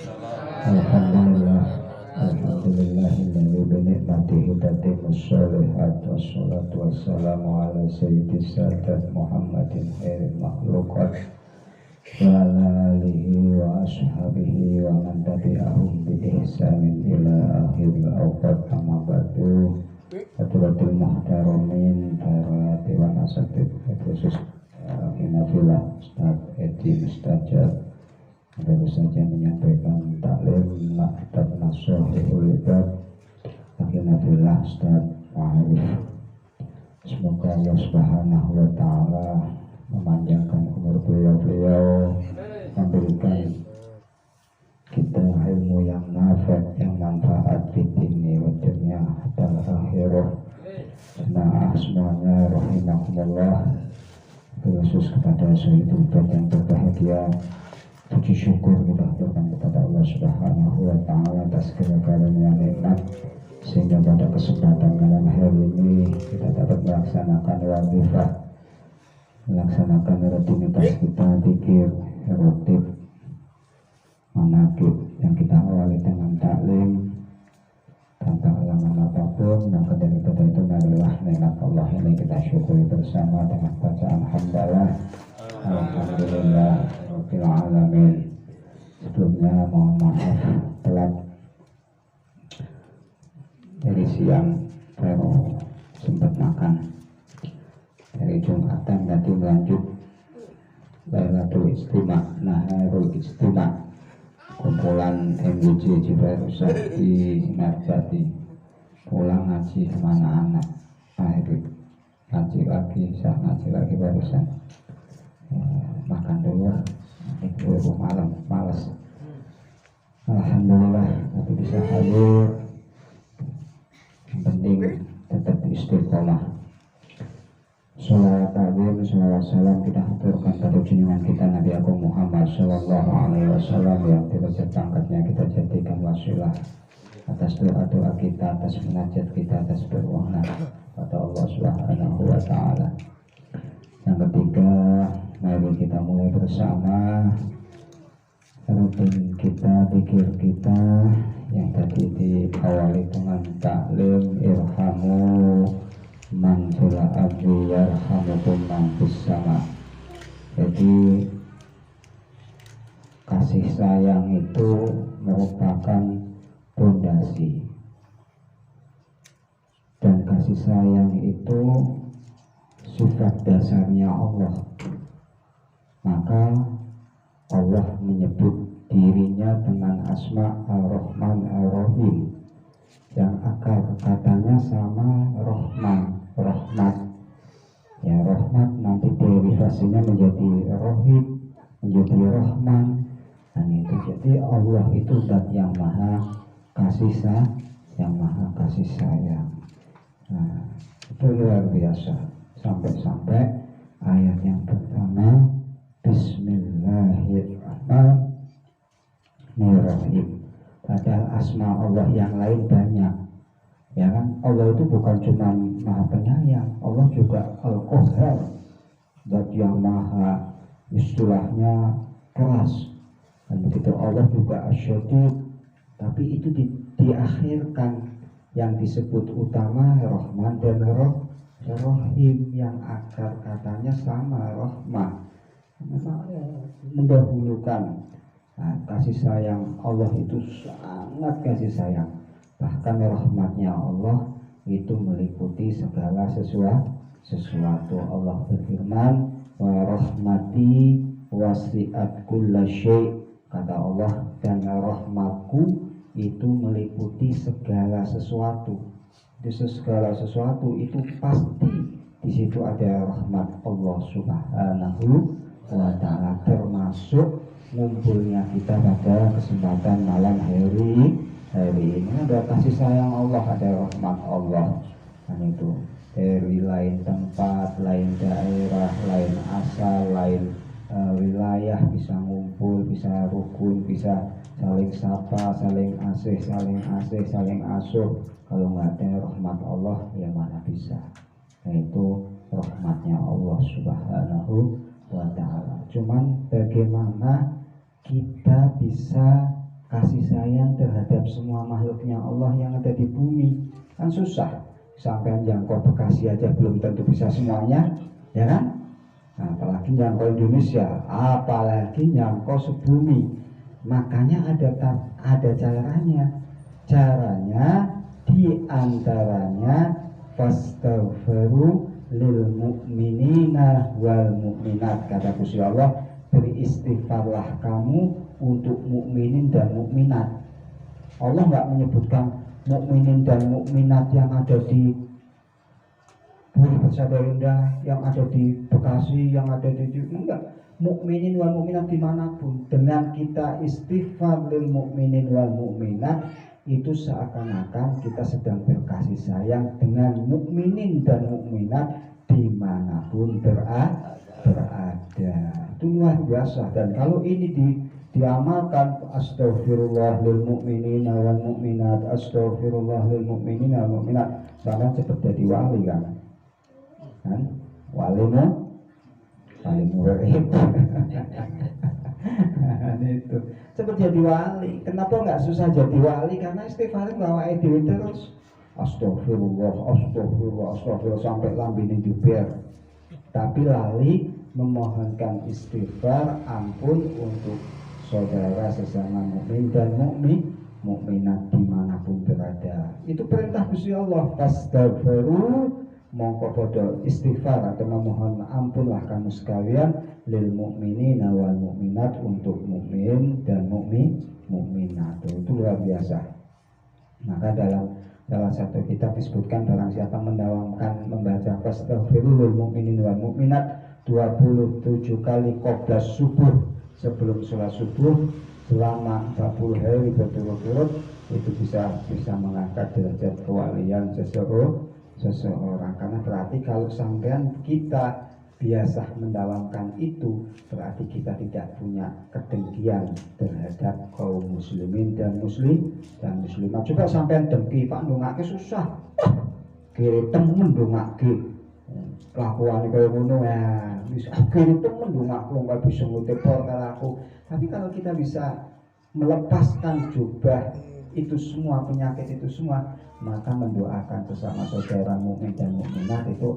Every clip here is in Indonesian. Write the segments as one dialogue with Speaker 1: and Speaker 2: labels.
Speaker 1: Alhamdulillah, alhamdulillahilladzi bi ni'matihi tatimmus shalihat wassalatu wassalamu ala sayyidis sadat Muhammadin khairil makhluqat wa ala alihi wa ashabihi wa man tabi'ahum bi ihsanin ila akhiril awqat. Amma ba'du, hadratil muhtaramin para dewan asatid khusus Inafillah Ustaz Edi Mustajab baru saja menyampaikan taklim maktab nashihul ibad Inafillah Ustaz Ma'arif. Semoga Allah Subhanahu wa ta'ala memanjangkan umur beliau, memberikan kita ilmu yang nafi', yang manfaat di dini wa dunya dan akhirah. Nah, semuanya rahimahumullah, khusus kepada Sayyidul Ibad yang berbahagia. Puji syukur kita haturkan kepada Allah Subhanahu wa ta'ala atas segala karunia nikmat, sehingga pada kesempatan malam hari ini kita dapat melaksanakan wazifah, melaksanakan rutinitas kita zikir, rotib, manaqib yang kita awali dengan taklim tanpa halangan apapun. Maka daripada itu marilah nikmat Allah ini kita syukuri bersama dengan bacaan hamdalah alhamdulillah rabbil alamin. Sebelumnya mohon maaf telat dari siang, baru sempat makan. Dari Jumatan tadi melanjut Lailatul Istima, Naharul Istima, kumpulan MGJ Jibarusah di Sinarjati. Pulang ngaji sama anak-anak, akhirnya ngaji lagi barusan. Makan dulu, itu malam malas. Alhamdulillah tapi bisa hadir. Yang penting tetap istiqomah. Salawat ta'zim, salawat salam kita haturkan pada junjungan kita Nabi Agung Muhammad Sallallahu Alaihi Wasallam yang derajat pangkatnya kita jadikan wasilah atas doa-doa kita, atas munajat kita, atas berwahna pada Allah Subhanahu wa ta'ala. Yang ketiga, mari kita mulai bersama rutin kita, zikir kita yang tadi diawali dengan taklim irhamu man fil ardi yarhamukum man fis sama. Jadi kasih sayang itu merupakan pondasi, dan kasih sayang itu sifat dasarnya Allah. Maka Allah menyebut dirinya dengan asma ar-Rahman ar-Rahim, yang akar katanya sama Rahman, rahmat. Ya, rahmat nanti derivasinya menjadi Rahim, menjadi Rahman. Dan itu jadi Allah itu zat yang maha kasih sayang, yang maha kasih sayang. Nah, itu luar biasa. Sampai-sampai ayat yang pertama Bismillahirrahmanirrahim. Padahal asma Allah yang lain banyak, ya kan? Allah itu bukan cuma maha penyayang, Allah juga Al-Qahhar, zat yang maha istilahnya keras. Dan begitu Allah juga Asyadid, tapi itu diakhirkan yang disebut utama Rahman dan Rahim, yang akar katanya sama Rahmah, mendahulukan. Nah, kasih sayang Allah itu sangat kasih sayang, bahkan rahmatnya Allah itu meliputi segala sesuatu. Allah berfirman, wa rahmati wasi'at kulla syai', kata Allah, dan rahmatku itu meliputi segala sesuatu. Di segala sesuatu itu pasti di situ ada rahmat Allah Subhanahu wa ta'ala, termasuk ngumpulnya kita pada kesempatan malam hari ini. Ada kasih sayang Allah, ada rahmat Allah. Dan itu dari lain tempat, lain daerah, lain asal, lain wilayah bisa ngumpul, bisa rukun, bisa saling sapa, saling asih, saling asuh. Kalau nggak ada rahmat Allah, ya mana bisa. Yaitu rahmatnya Allah Subhanahu wa ta'ala. Cuman bagaimana kita bisa kasih sayang terhadap semua makhluknya Allah yang ada di bumi. Kan susah, sampai jangkau Bekasi aja belum tentu bisa semuanya, ya kan? Nah, apalagi jangkau Indonesia, apalagi jangkau sebumi. Makanya ada caranya. Caranya diantaranya fastaghfiru lil mu'minina wal mu'minat, kata Gusti Allah, beristighfarlah kamu untuk mukminin dan mukminat. Allah nggak menyebutkan mukminin dan mukminat yang ada di Puri Persada Indah, yang ada di Bekasi, yang ada di enggak. Mukminin wal mukminat dimanapun, dengan kita istighfar lil mukminin wal mukminat, itu seakan-akan kita sedang berkasih sayang dengan mukminin dan mukminat dimanapun berada. Itu luar biasa. Dan kalau ini diamalkan, astagfirullah lil mu'minin wal mu'minat, astagfirullah lil mu'minin wal mu'minat, sampai cepat jadi wali kan walimu itu cepat jadi wali. Kenapa nggak susah jadi wali? Karena istighfar bawa dhewe terus astagfirullah sampai lambene juber, tapi lali memohonkan istighfar ampun untuk saudara sesama mukmin dan mukminat dimanapun berada. Itu perintah Gusti Allah, fastaghfiru, mongko podo istighfar atau memohon ampunlah kamu sekalian lil mukminina wal mukminat, untuk mukmin dan mukminat. Itu luar biasa. Maka dalam satu kitab disebutkan, barang siapa mendawamkan membaca fastaghfiru lil mukminin wal mukminat 27 kali qobla subuh, sebelum sholat subuh, selama 40 hari berturut-turut, itu bisa mengangkat derajat kewalian seseorang. Karena berarti kalau sampean kita biasa mendalamkan itu, berarti kita tidak punya kedengkian terhadap kaum muslimin dan muslimat. Coba sampean dengki, Pak ndongake susah, kiri temen ndongake kelakuan kaya ngono ya, wis kiri temen ndongake ora bisa ngutipor karo aku. Tapi kalau kita bisa melepaskan jubah itu semua, penyakit itu semua, maka mendoakan sesama saudara mukmin dan mukminat itu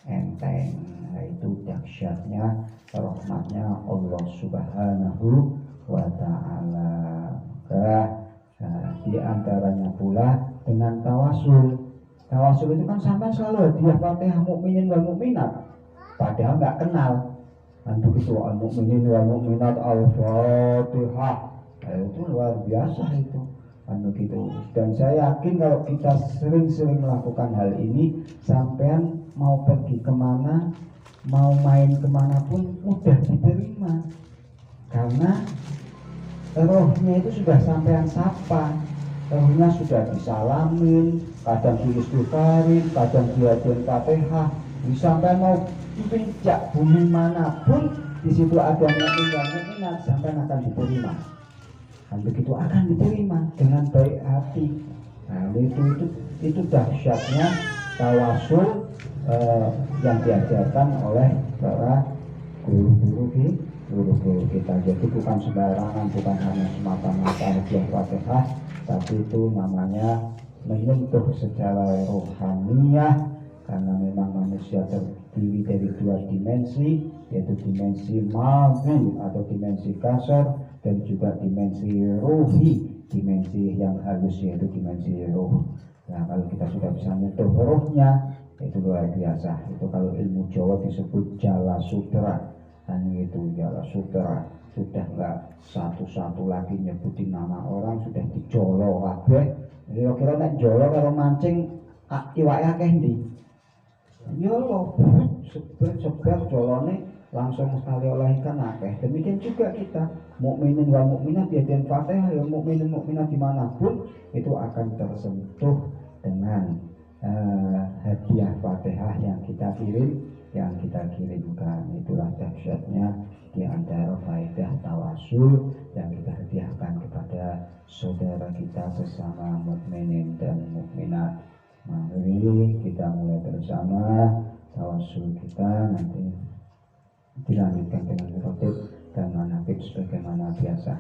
Speaker 1: enteng. Nah, itu dahsyatnya rahmatnya Allah Subhanahu wa ta'ala. Di antaranya pula dengan tawasul. Tawasul itu kan sampai selalu hadiah Fatihah mukminin wal mukminat, padahal nggak kenal. Dan begitu al mukminin wal mukminat al-Fatihah, itu luar biasa itu. Gitu. Dan saya yakin kalau kita sering-sering melakukan hal ini, sampean mau pergi kemana, mau main kemana pun mudah diterima, karena rohnya itu sudah sampean sapa, rohnya sudah disalamin, kadang diistighfarin, kadang diajarin Fatihah. Sampean mau pinjak bumi manapun, di situ ada mukmin, sampean akan diterima. Dan begitu akan diterima dengan baik hati. Nah, itu dahsyatnya tawasul yang diajarkan oleh para guru-guru kita. Jadi bukan sembarangan, bukan hanya semata-mata hadiah Fatihah, tapi itu namanya menyentuh secara rohaniyah, karena memang manusia terdiri dari dua dimensi, yaitu dimensi madhi atau dimensi kasar, dan juga dimensi ruhi, dimensi yang halus, yaitu dimensi ruh. Nah, kalau kita sudah bisa menyentuh ruhnya, itu luar biasa. Itu kalau ilmu Jawa disebut jala sutra. Dan itu jala sutra, sudah enggak satu-satu lagi nyebutin nama orang, sudah dijolo kabeh. Kira-kira nek jolo kalau mancing iwake akeh ndi? Yolo, sebar jolone langsung sekali oleh ikan akeh. Demikian juga kita mukminin wal mukminat diajarin Fatihah, ya mukminin mukminat dimanapun itu akan tersentuh dengan hadiah Fatihah yang kita kirimkan. Itulah dahsyatnya di antara faedah tawasul yang kita hadiahkan kepada saudara kita sesama mukminin dan mukminat. Mari kita mulai bersama tawasul kita, nanti dilanjutkan dengan khotib dan manaqib sebagaimana biasa.